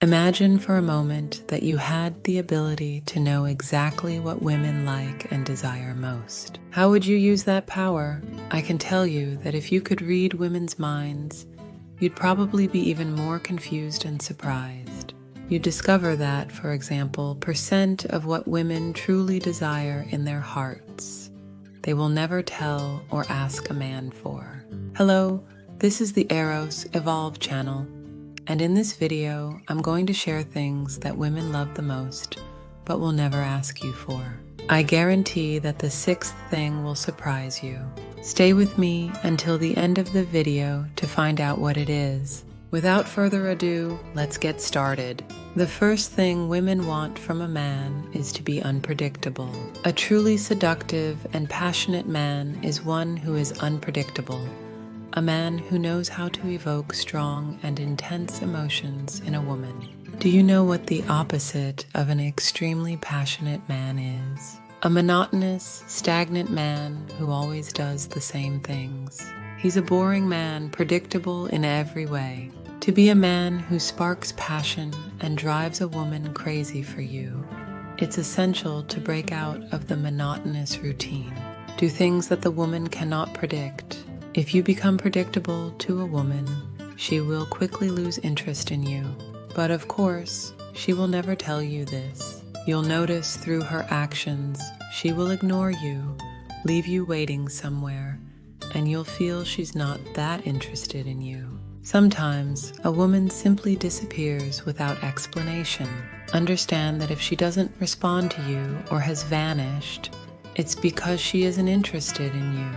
Imagine for a moment that you had the ability to know exactly what women like and desire most. How would you use that power? I can tell you that if you could read women's minds, you'd probably be even more confused and surprised. You'd discover that, for example, percent of what women truly desire in their hearts, they will never tell or ask a man for. Hello, this is the Eros Evolve channel. And in this video, I'm going to share things that women love the most, but will never ask you for. I guarantee that the sixth thing will surprise you. Stay with me until the end of the video to find out what it is. Without further ado, let's get started. The first thing women want from a man is to be unpredictable. A truly seductive and passionate man is one who is unpredictable. A man who knows how to evoke strong and intense emotions in a woman. Do you know what the opposite of an extremely passionate man is? A monotonous, stagnant man who always does the same things. He's a boring man, predictable in every way. To be a man who sparks passion and drives a woman crazy for you, it's essential to break out of the monotonous routine. Do things that the woman cannot predict. If you become predictable to a woman, she will quickly lose interest in you. But of course, she will never tell you this. You'll notice through her actions, she will ignore you, leave you waiting somewhere, and you'll feel she's not that interested in you. Sometimes, a woman simply disappears without explanation. Understand that if she doesn't respond to you or has vanished, it's because she isn't interested in you.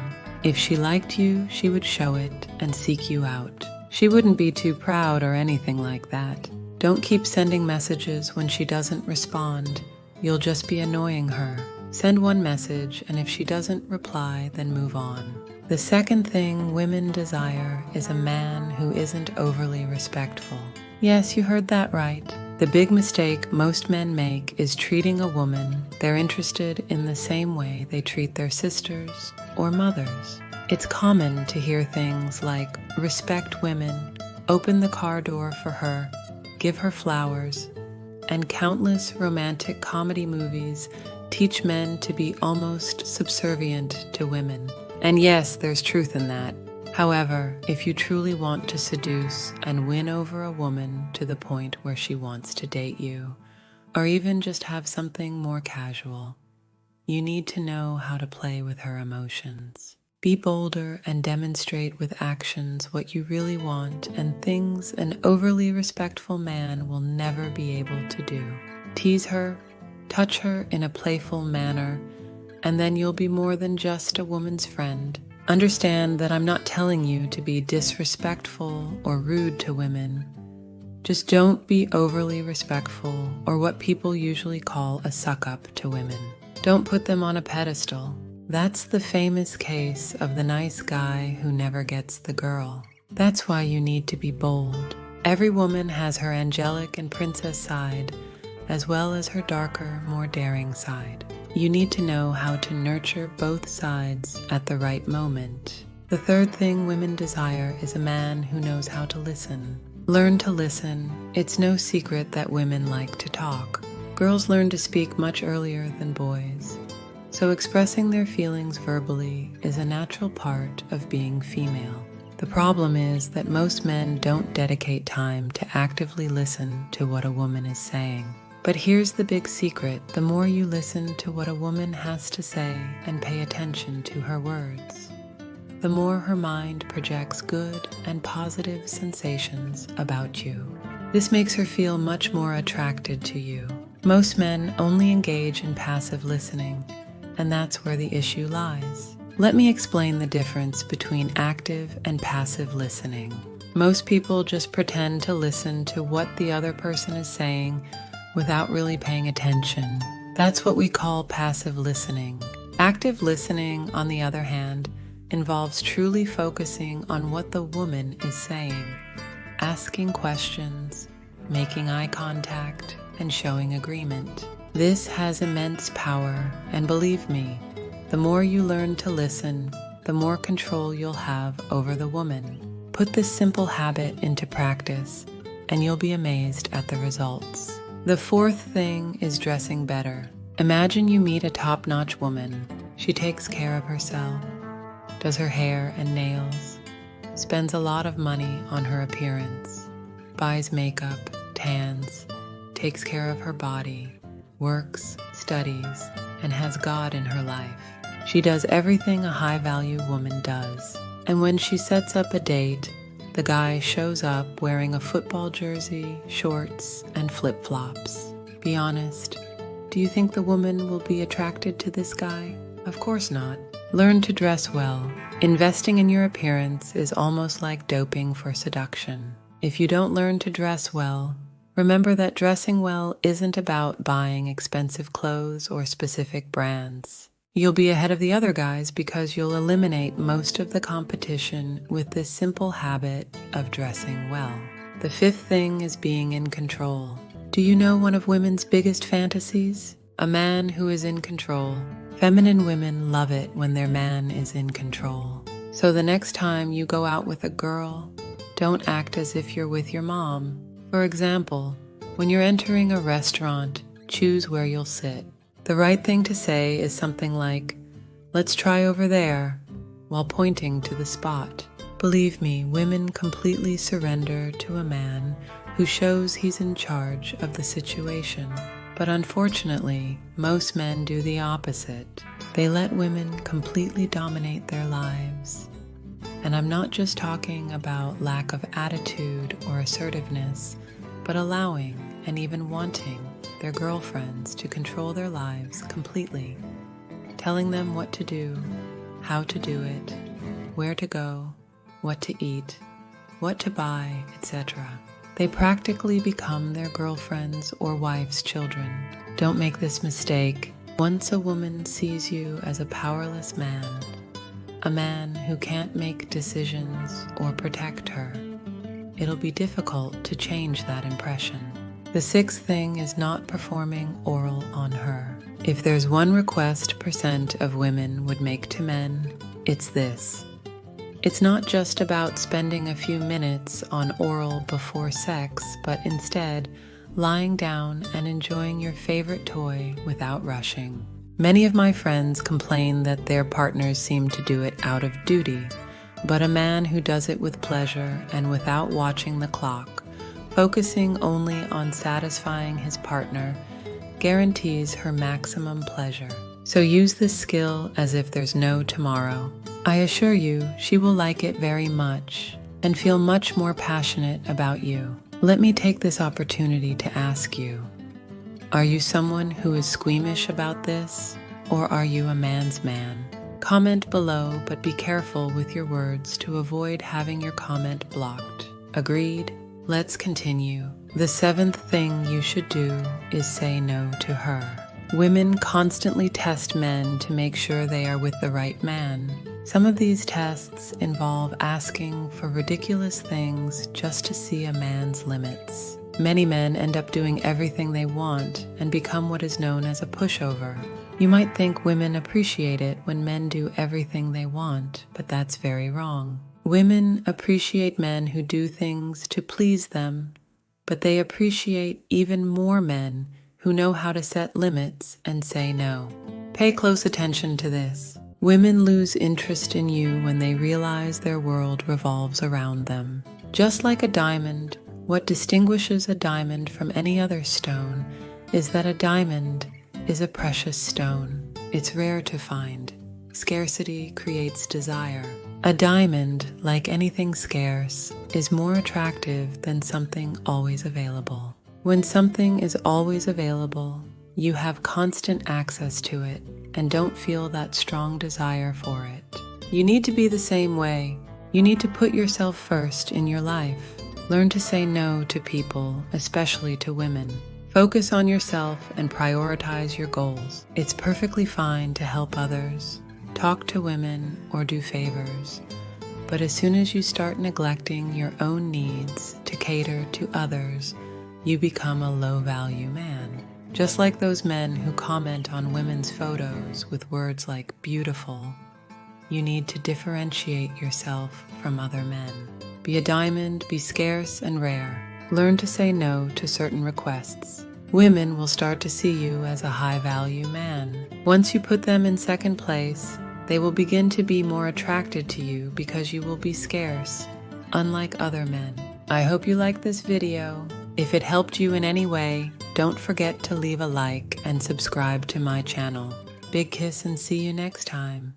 If she liked you, she would show it and seek you out. She wouldn't be too proud or anything like that. Don't keep sending messages when she doesn't respond. You'll just be annoying her. Send one message, and if she doesn't reply, then move on. The second thing women desire is a man who isn't overly respectful. Yes, you heard that right. The big mistake most men make is treating a woman they're interested in the same way they treat their sisters or mothers. It's common to hear things like respect women, open the car door for her, give her flowers, and countless romantic comedy movies teach men to be almost subservient to women. And yes, there's truth in that. However, if you truly want to seduce and win over a woman to the point where she wants to date you, or even just have something more casual, you need to know how to play with her emotions. Be bolder and demonstrate with actions what you really want and things an overly respectful man will never be able to do. Tease her, touch her in a playful manner, and then you'll be more than just a woman's friend. Understand that I'm not telling you to be disrespectful or rude to women. Just don't be overly respectful or what people usually call a suck-up to women. Don't put them on a pedestal. That's the famous case of the nice guy who never gets the girl. That's why you need to be bold. Every woman has her angelic and princess side, as well as her darker, more daring side. You need to know how to nurture both sides at the right moment. The third thing women desire is a man who knows how to listen. Learn to listen. It's no secret that women like to talk. Girls learn to speak much earlier than boys. So expressing their feelings verbally is a natural part of being female. The problem is that most men don't dedicate time to actively listen to what a woman is saying. But here's the big secret. The more you listen to what a woman has to say and pay attention to her words, the more her mind projects good and positive sensations about you. This makes her feel much more attracted to you. Most men only engage in passive listening, and that's where the issue lies. Let me explain the difference between active and passive listening. Most people just pretend to listen to what the other person is saying without really paying attention. That's what we call passive listening. Active listening, on the other hand, involves truly focusing on what the woman is saying, asking questions, making eye contact, and showing agreement. This has immense power, and believe me, the more you learn to listen, the more control you'll have over the woman. Put this simple habit into practice, and you'll be amazed at the results. The fourth thing is dressing better. Imagine you meet a top-notch woman. She takes care of herself, does her hair and nails, spends a lot of money on her appearance, buys makeup, tans, takes care of her body, works, studies, and has God in her life. She does everything a high-value woman does. And when she sets up a date, the guy shows up wearing a football jersey, shorts, and flip-flops. Be honest, do you think the woman will be attracted to this guy? Of course not. Learn to dress well. Investing in your appearance is almost like doping for seduction. If you don't learn to dress well, remember that dressing well isn't about buying expensive clothes or specific brands. You'll be ahead of the other guys because you'll eliminate most of the competition with this simple habit of dressing well. The fifth thing is being in control. Do you know one of women's biggest fantasies? A man who is in control. Feminine women love it when their man is in control. So the next time you go out with a girl, don't act as if you're with your mom. For example, when you're entering a restaurant, choose where you'll sit. The right thing to say is something like, "Let's try over there," while pointing to the spot. Believe me, women completely surrender to a man who shows he's in charge of the situation. But unfortunately, most men do the opposite. They let women completely dominate their lives. And I'm not just talking about lack of attitude or assertiveness, but allowing and even wanting their girlfriends to control their lives completely, telling them what to do, how to do it, where to go, what to eat, what to buy, etc. They practically become their girlfriends' or wives' children. Don't make this mistake. Once a woman sees you as a powerless man, a man who can't make decisions or protect her, it'll be difficult to change that impression. The sixth thing is not performing oral on her. If there's one request % of women would make to men, it's this. It's not just about spending a few minutes on oral before sex, but instead lying down and enjoying your favorite toy without rushing. Many of my friends complain that their partners seem to do it out of duty, but a man who does it with pleasure and without watching the clock, focusing only on satisfying his partner, guarantees her maximum pleasure. So use this skill as if there's no tomorrow. I assure you, she will like it very much and feel much more passionate about you. Let me take this opportunity to ask you, are you someone who is squeamish about this, or are you a man's man? Comment below, but be careful with your words to avoid having your comment blocked. Agreed? Let's continue. The seventh thing you should do is say no to her. Women constantly test men to make sure they are with the right man. Some of these tests involve asking for ridiculous things just to see a man's limits. Many men end up doing everything they want and become what is known as a pushover. You might think women appreciate it when men do everything they want, but that's very wrong. Women appreciate men who do things to please them, but they appreciate even more men who know how to set limits and say no. Pay close attention to this. Women lose interest in you when they realize their world revolves around them. Just like a diamond, what distinguishes a diamond from any other stone is that a diamond is a precious stone. It's rare to find. Scarcity creates desire. A diamond, like anything scarce, is more attractive than something always available. When something is always available, you have constant access to it and don't feel that strong desire for it. You need to be the same way. You need to put yourself first in your life. Learn to say no to people, especially to women. Focus on yourself and prioritize your goals. It's perfectly fine to help others, talk to women, or do favors. But as soon as you start neglecting your own needs to cater to others, you become a low-value man. Just like those men who comment on women's photos with words like beautiful, you need to differentiate yourself from other men. Be a diamond, be scarce and rare. Learn to say no to certain requests. Women will start to see you as a high-value man. Once you put them in second place, they will begin to be more attracted to you because you will be scarce, unlike other men. I hope you liked this video. If it helped you in any way, don't forget to leave a like and subscribe to my channel. Big kiss and see you next time.